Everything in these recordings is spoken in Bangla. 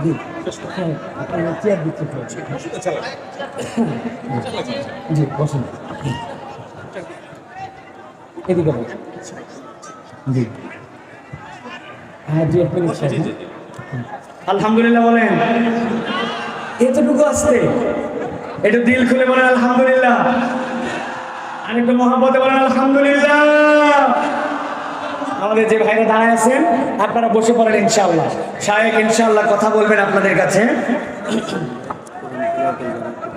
জি হ্যাঁ আপনার চেয়ার দিচ্ছে জি বসুন এদিকে বসুন জি হ্যাঁ জি এক মিনিট আলহামদুলিল্লাহ বলেন, এতটুকু আসতে একটু দিল খুলে বলেন আলহামদুলিল্লাহ, আর একটু মহাব্বতে বলেন আলহামদুলিল্লাহ। আমাদের যে ভাইরা দাঁড়ায় আছেন আপনারা বসে পড়েন, ইনশাআল্লাহ শায়েখ ইনশাআল্লাহ কথা বলবেন আপনাদের কাছে।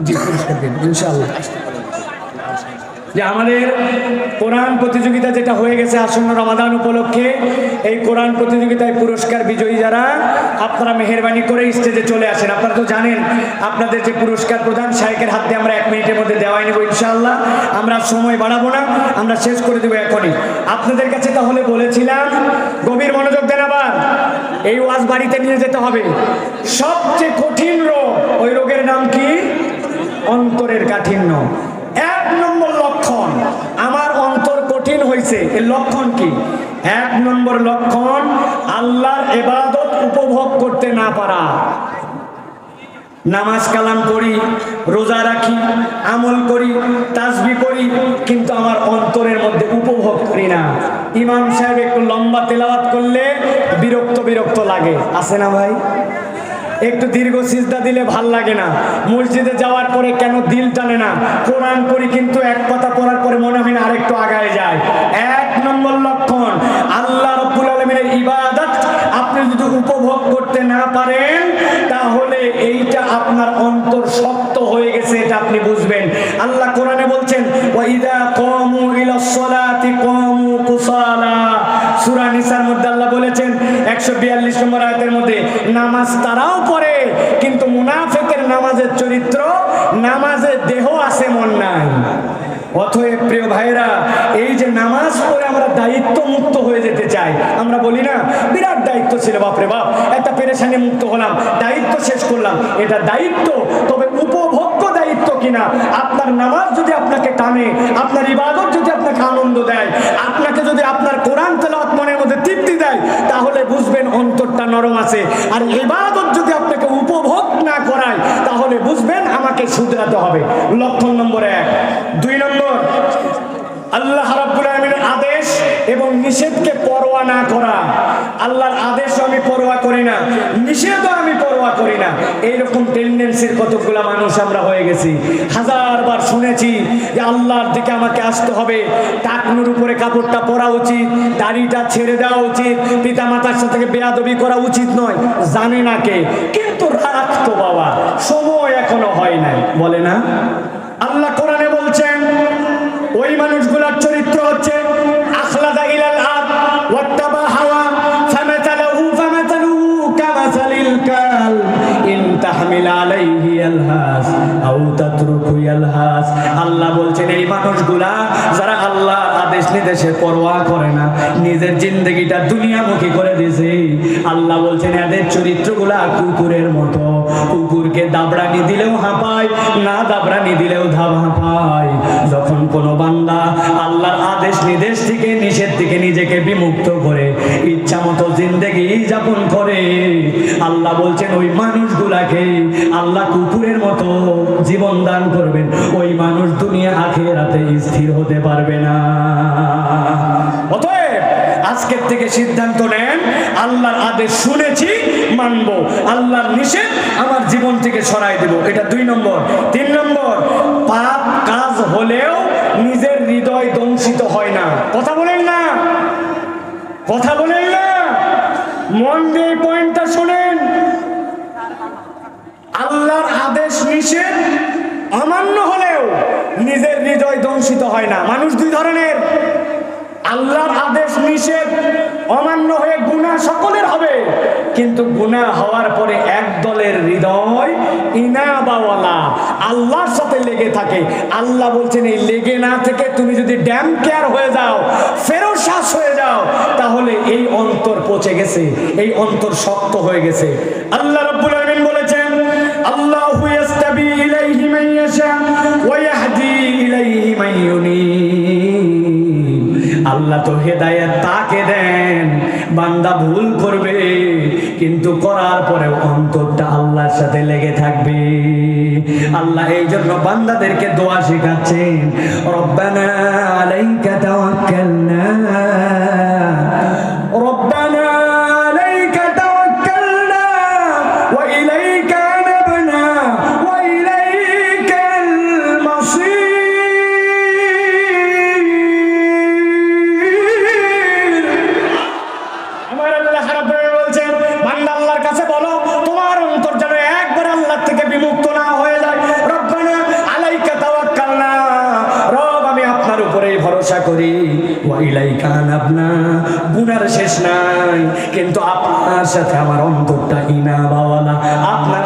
জি পুরস্কার দিন ইনশাআল্লাহ। যে আমাদের কোরআন প্রতিযোগিতা যেটা হয়ে গেছে আসন্ন রমাদান উপলক্ষে, এই কোরআন প্রতিযোগিতায় পুরস্কার বিজয়ী যারা, আপনারা মেহেরবানি করে স্টেজে চলে আসেন। আপনারা তো জানেন আপনাদের যে পুরস্কার প্রদান শায়েখের হাতে আমরা 1 মিনিটের মধ্যে দেওয়াই নেব ইনশাআল্লাহ। আমরা সময় বাড়াবো না, আমরা শেষ করে দেবো এখনই। আপনাদের কাছে তাহলে বলেছিলাম গভীর মনোযোগ দেন, আবার এই ওয়াজ বাড়িতে নিয়ে যেতে হবে। সবচেয়ে কঠিন রোগ, ওই রোগের নাম কি? অন্তরের কাঠিন্য। 1 নম্বর লক্ষণ আমার অন্তর কঠিন হয়েছে, এর লক্ষণ কি? 1 নম্বর লক্ষণ আল্লাহর ইবাদত উপভোগ করতে না পারা। নামাজ কালাম পড়ি, রোজা রাখি, আমল করি, তাসবিহ করি, কিন্তু আমার অন্তরের মধ্যে উপভোগ করি না। ইমাম সাহেব একটু লম্বা তেলাওয়াত করলে বিরক্ত বিরক্ত লাগে, আছে না ভাই? একটু দীর্ঘ সিজদা দিলে ভাল লাগে না। মসজিদে যাওয়ার পরে কেন দিল টানে না? কোরআন পড়ি কিন্তু এক কথা পড়ার পরে মনে হয় না আরেকটু আগায় যায়। 1 নম্বর লক্ষণ আল্লাহ রাব্বুল আলামিনের ইবাদত আপনি যদি উপভোগ করতে না পারেন, তাহলে এইটা আপনার অন্তর শক্ত হয়ে গেছে, এটা আপনি বুঝবেন। আল্লাহ কোরআনে বলছেন ওয়াইদা কামু ইলাস সালাতি কামু কুসালা। সূরা নিসার মধ্যে আল্লাহ বলেছেন 142 নম্বর আয়াতের মধ্যে, নামাজ তারাও পড়ে কিন্তু মুনাফিকের নামাজের চরিত্র, নামাজের দেহ আছে মন নাই। অতএব প্রিয় ভাইরা, এই যে নামাজ পড়ে আমরা দায়িত্ব মুক্ত হয়ে যেতে চাই, আমরা বলি না বিরাট দায়িত্ব ছিল, বাপরে বাপ একটা পেরেশানি মুক্ত হলাম, দায়িত্ব শেষ করলাম। এটা দায়িত্ব, তবে উপভোগ্য দায়িত্ব কিনা। আপনার নামাজ যদি আপনাকে টানে, আপনার ইবাদত যদি আপনাকে আনন্দ দেয়, আপনাকে যদি আপনার কোরআন তেলাওয়াত মনের মধ্যে তৃপ্তি দেয়, তাহলে বুঝবেন অন্তরটা নরম আছে। আর ইবাদত যদি আপনাকে উপভোগ না করায়, তাহলে বুঝবেন আমাকে শুধরাতে হবে। লক্ষণ নম্বর 1। 2 নম্বর আল্লাহ রাব্বুল আলামিনের আদেশ এবং নিষেধকে পরোয়া না করা। আল্লাহর আদেশও আমি পরোয়া করি না, নিষেধও আমি পরোয়া করি না। এইরকম টেন্ডেন্সির কতগুলা মানুষ আমরা হয়ে গেছি। হাজারবার শুনেছি যে আল্লাহর দিকে আমাকে আসতে হবে, টাকনুর উপরে কাপড়টা পরা উচিত, দাড়িটা ছেড়ে দেওয়া উচিত, পিতা মাতার সাথে বেয়াদবি করা উচিত নয়, জানে না কে, কিন্তু রাখতো বাবা, সময় এখনো হয় নাই, বলে না? আল্লাহ কোরআনে বলছেন ওই মানুষগুলোর চরিত্র হচ্ছে আখলাদা ইলাল আরদ ওয়াত্তাবা হাওয়া ফামাতালুহু কামাসালিল কাল ইন তাহমিল আলাইহি ইয়ালহাস আও তাতরুকু ইয়ালহাস। আল্লাহ বলছেন এই মানুষগুলা যারা আল্লাহর আদেশ নির্দেশের পরোয়া করে না, নিজের জিন্দেগিটা দুনিয়ামুখী করে দিয়েছে, আল্লাহ বলছেন এদের চরিত্রগুলা কুকুরের মতো। কুকুরকে দাবড়ানি দিলেও হাঁপায়, না দাবড়ানি দিলেও হাঁপায়। যখন কোনো বান্দা আল্লাহর আদেশ নির্দেশ থেকে নিষেধ থেকে নিজেকে বিমুক্ত করে ইচ্ছা মতো জিন্দেগি যাপন করে, আল্লাহ বলছেন ওই মানুষগুলাকে আল্লাহ কুকুরের মতো জীবন দান করবেন। ওই মানুষ দুনিয়া আখিরাতে স্থির হতে পারবে না। অতএব আজকের থেকে সিদ্ধান্ত নেন, আল্লাহর আদেশ শুনেছি মানব, আল্লাহর নিষেধ আমার জীবন থেকে সরাই দেব। এটা 2 নম্বর। 3 নম্বর পাপ কাজ হলেও নিজের হৃদয় দংশিত হয় না। কথা বলেন না, কথা বলেন না, মন দিয়ে পয়েন্টটা শুনেন। আল্লাহর আদেশ নিষেধ অমান্য হলেও নিজের হৃদয় দংশিত হয় না। মানুষ 2 ধরনের, আল্লাহর আদেশ নিষেধ অমান্য হয়ে গুনাহ সকলের হবে, কিন্তু গুনাহ হওয়ার পরে এক দলের হৃদয় ইনাবাওয়ালা, আল্লাহর সাথে লেগে থাকে। আল্লাহ বলছেন এই লেগে না থেকে তুমি যদি ড্যাম কেয়ার হয়ে যাও, ফেরোশ্বাস হয়ে যাও, তাহলে এই অন্তর পচে গেছে, এই অন্তর শক্ত হয়ে গেছে। আল্লাহ রাব্বুল আলামিন বলেছেন আল্লাহু ইয়াস্তাবি ইলাইহি মান ইয়াশা ওয়া ইয়াহদি ইলাইহি মান ইউনীব। আল্লাহ তো হেদায়েত তাকে দেন, বান্দা ভুল করবে কিন্তু করার পরে অন্তরটা আল্লাহর সাথে লেগে থাকবে। আল্লাহ এই জন্য বান্দাদেরকে দোয়া শেখাচ্ছেন, রব্বানা আলাইকা তাওয়াক্কালনা, রব্বানা আলাইকা তাওয়াক্কালনা ওয়া ইলাইকা আনাবনা ওয়া ইলাইকাল মাসির। আমার আল্লাহ রাব্বুল আলামিন বলছেন, বান্দা আল্লাহর কাছে বলো তোমার অন্তর যেন একবার আল্লাহ থেকে বিমুক্ত না হয়ে যায়। রব্বানা আলাইকা তাওয়াক্কালনা, রব আমি আপনার উপরেই ভরসা করি, ওয়া ইলাইকা আনাবনা, গুনার শেষ নাই, কিন্তু আপনার সাথে আমার অন্তরটা ইনাবাওয়ালা, আপনার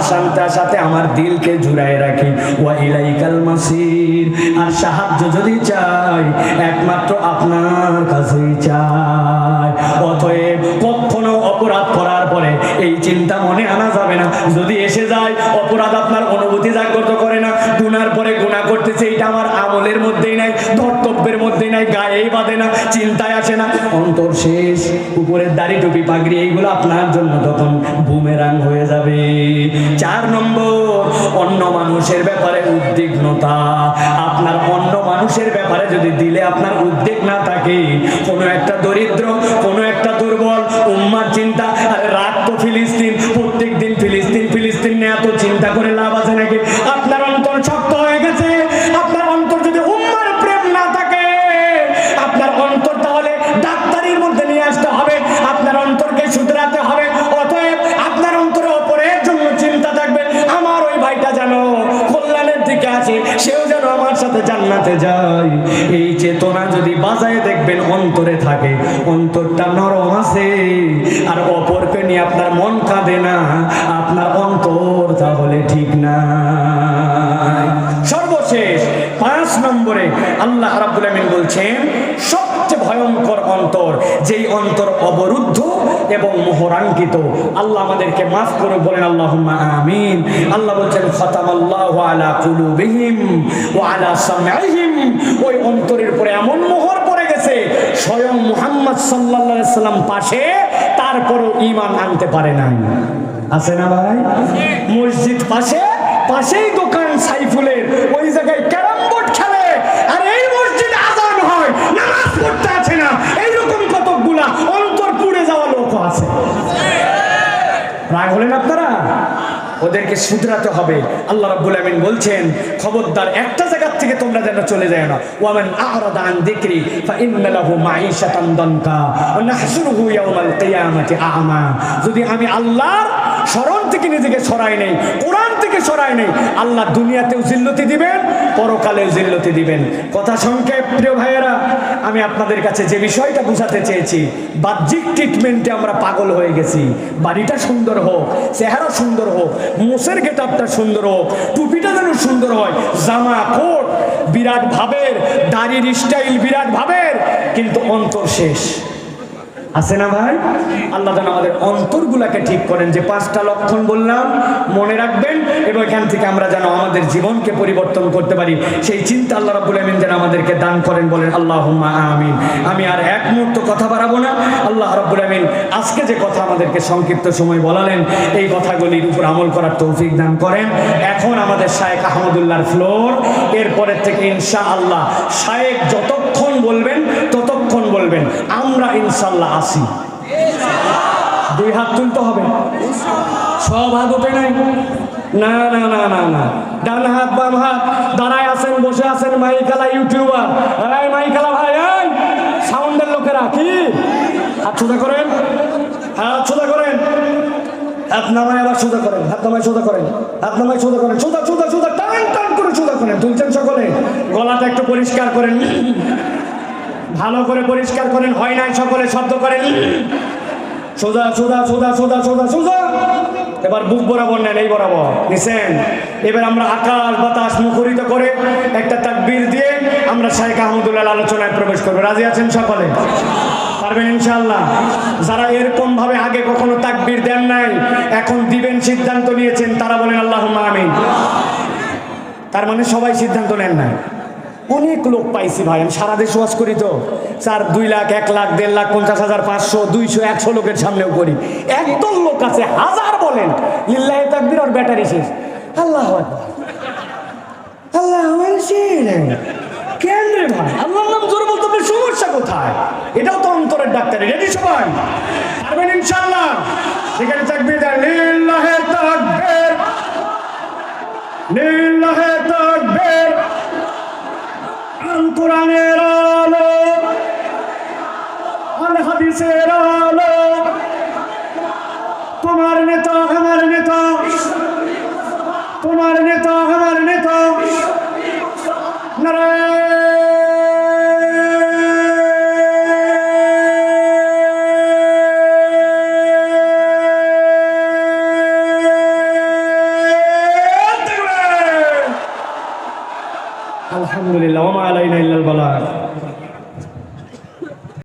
সাথে আমার দিলকে জুড়ায় রাখি, ওয়া ইলাইকাল মাসির, আর সাহায্য যদি চাই একমাত্র আপনার কাছেই চাই। অতএব কখনো অপরাধ করার পরে এই চিন্তা মনে আনা যাবে না, যদি এসে যায় অপরাধ আপনার অনুভূতি জাগ্রত করে না, গুনার পরে গুনাহ করতেছে এটা আমার আমলের মধ্যেই নাই, ধর্তব্যের মধ্যেই নাই, গায়েই বাঁধে না, চিন্তায় আসে না, অন্তর শেষ, উপরের দাড়ি টুপি পাগড়ি এইগুলো আপনার জন্য তখন বুমেরাং হয়ে যাবে। 4 নম্বর, অন্য মানুষের ব্যাপারে উদ্বিগ্নতা। আপনার অন্য মানুষের ব্যাপারে যদি দিলে আপনার উদ্বেগ না থাকে, কোনো একটা দরিদ্র, কোনো একটা দুর্বল উম্মার চিন্তা, আরে রাত তো ফিলিস্তিন, প্রত্যেক দিন ফিলিস্তিন ফিলিস্তিন নিয়ে এত চিন্তা করে লাভ আছে নাকি? আপনার অন্তর শক্ত হয়ে গেছে, আপনার অন্তর যদি উম্মার প্রেম না থাকে, আপনার অন্তর তাহলে ডাক্তারির মধ্যে নিয়ে আসতে হবে, আপনার অন্তরকে শুধরাতে হবে। অতএব আপনার অন্তরে অপরের জন্য চিন্তা থাকবে, আমার ওই ভাইটা যেন কল্যাণের দিকে আছে, সেও যেন আমার সাথে জান্নাতে যায়। এই চেতনা যদি বাজায় দেখবেন অন্তরে থাকে, অন্তরটা নরম আছে, আর অপরকে নিয়ে আপনার মন কাঁদে না, আপনার অন্তর তাহলে ঠিক না। সর্বশেষ 5 নম্বরে আল্লাহ রাব্বুল আমিন বলছেন, সবচেয়ে ভয়ঙ্কর অন্তর, যেই অন্তর অবরুদ্ধ এবং মোহরাঙ্কিত। আল্লাহ আমাদেরকে মাফ করে, বলেন আল্লাহুম্মা আমিন। আল্লাহ বলছেন, খাতামাল্লাহু আলা কুলুবিহিম ওয়া আলা সামঈহিম, ওই অন্তরের উপরে এমন মোহর পড়ে গেছে, স্বয়ং মুহাম্মদ সাল্লাল্লাহু আলাইহি সাল্লাম পাশে, তারপরও ঈমান আনতে পারে নাই। আছে না ভাই? মসজিদ পাশে, পাশেই দোকান সাইফুলের, ওই জায়গায় ক্যারাম বোর্ড খেলে, আর এই মসজিদে আযান হয়, নামাজ পড়তে আছে না, এইরকম কতগুলা অন্তর পুড়ে যাওয়া লোক আছে। রাগ হলেন আপনারা? ওদেরকে শুধরাতে হবে। আল্লাহ রাব্বুল আমিন বলছেন, খবরদার একটা জায়গা থেকে তোমরা যেন চলে যায় না। ওয়া মান আ'রাদা আন যিকরি ফাইন্না লাহু মাঈশাতান দানকা ওয়া নাহশুরুহু ইয়াওমাল কিয়ামাতি আ'মা। যদি আমি আল্লাহর স্মরণ থেকে নিজেকে সরাই নেই, কোরআন থেকে সরাই নেই, আল্লাহ দুনিয়াতেও জিল্লতি দিবেন, পরকালেও জিল্লতি দিবেন। কথা সংক্ষেপ প্রিয় ভাইয়েরা, আমি আপনাদের কাছে যে বিষয়টা বোঝাতে চেয়েছি, বাহ্যিক ট্রিটমেন্টে আমরা পাগল হয়ে গেছি। বাড়িটা সুন্দর হোক, চেহারা সুন্দর হোক, মুসের গেটআপটা সুন্দর হোক, টুপিটা যেন সুন্দর হয়, জামা কোট বিরাট ভাবের, দাড়ির স্টাইল বিরাট ভাবের, কিন্তু অন্তর শেষ। আছে না ভাই? আল্লাহ যেন আমাদের অন্তরগুলাকে ঠিক করেন। যে 5টা লক্ষণ বললাম মনে রাখবেন, এবং এখান থেকে আমরা যেন আমাদের জীবনকে পরিবর্তন করতে পারি, সেই চিন্তা আল্লাহ রাব্বুল আমিন যেন আমাদেরকে দান করেন, বলেন আল্লাহুম্মা আমিন। আমি আর এক মুহূর্ত কথা বাড়াবো না। আল্লাহ রাব্বুল আমিন আজকে যে কথা আমাদেরকে সংক্ষিপ্ত সময় বলালেন, এই কথাগুলির উপর আমল করার তৌফিক দান করেন। এখন আমাদের শায়েখ আহমদুল্লাহর ফ্লোর, এরপরের থেকে ইনশাআল্লাহ শায়েখ যতক্ষণ বলবেন ততক্ষণ বলবেন, আমরা ইনশাআল্লাহ আসি। 2 হাত তুলতে হবে, সব হাত ওঠে নাই, না না না না না, ডান হাত বাম হাত, দাঁড়ায় আছেন বসে আছেন মাইকালা ইউটিউবার, এই মাইকালা ভাই, এই সাউন্ডের লোকেরা, কি হাত সোজা করেন, হাত সোজা করেন, হাত নামায় আবার সোজা করেন, হাত নামায় সোজা করেন, হাত নামায় সোজা করেন, সোজা সোজা সোজা, টান টান করে সোজা করেন। তুলছেন সকলে, গলাটা একটু পরিষ্কার করেন, ভালো করে পরিষ্কার করেন, হয় নাই সকলে শব্দ করেন, সোজা সোজা সোজা সোজা সোজা সোজা। এবার বুক বরাবর নেন, এই বরাবর নিছেন। এবার আমরা আকাশ বাতাস মুখরিত করে একটা তাকবীর দিয়ে আমরা শায়েখ আহমদুল্লাহ আলোচনায় প্রবেশ করবো। রাজি আছেন সকলে? পারবেন ইনশাআল্লাহ? যারা এরকম ভাবে আগে কখনো তাকবীর দেন নাই, এখন দিবেন সিদ্ধান্ত নিয়েছেন, তারা বলেন আল্লাহুম্মা আমিন। তার মানে সবাই সিদ্ধান্ত নেন নাই, অনেক লোক পাইছি ভাই, আমি সারা দেশ ওয়াজ করি তো, 4, 2 লাখ, 1 লাখ, 1.5 লাখ, 50,000, 500, 200, 100 লোকের সামনেও করি। একদল লোক আছে হাজার বলেন লিল্লাহি তাকবীর, ওর ব্যাটারি শেষ। আল্লাহু আকবার, আল্লাহু আকবার। কেন রে ভাই, আল্লাহর নাম জোরে বলতে হবে, সমস্যা কোথায়? এটাও তো অন্তরের ডাক্তারি। রেডি সবাই? পারবেন ইনশাআল্লাহ? সেখানে তাকবীর দেন, লিল্লাহি তাকবীর, লিল্লাহি তাকবীর। কোরআনের আলো, আল হাদিসের আলো, তোমার নেতা আমার নেতা, তোমার নেতা আমার নেতা। নারায়ণ আলহামদুলিল্লাহ, ওয়া মা আলাইনা ইল্লাল বালাগ।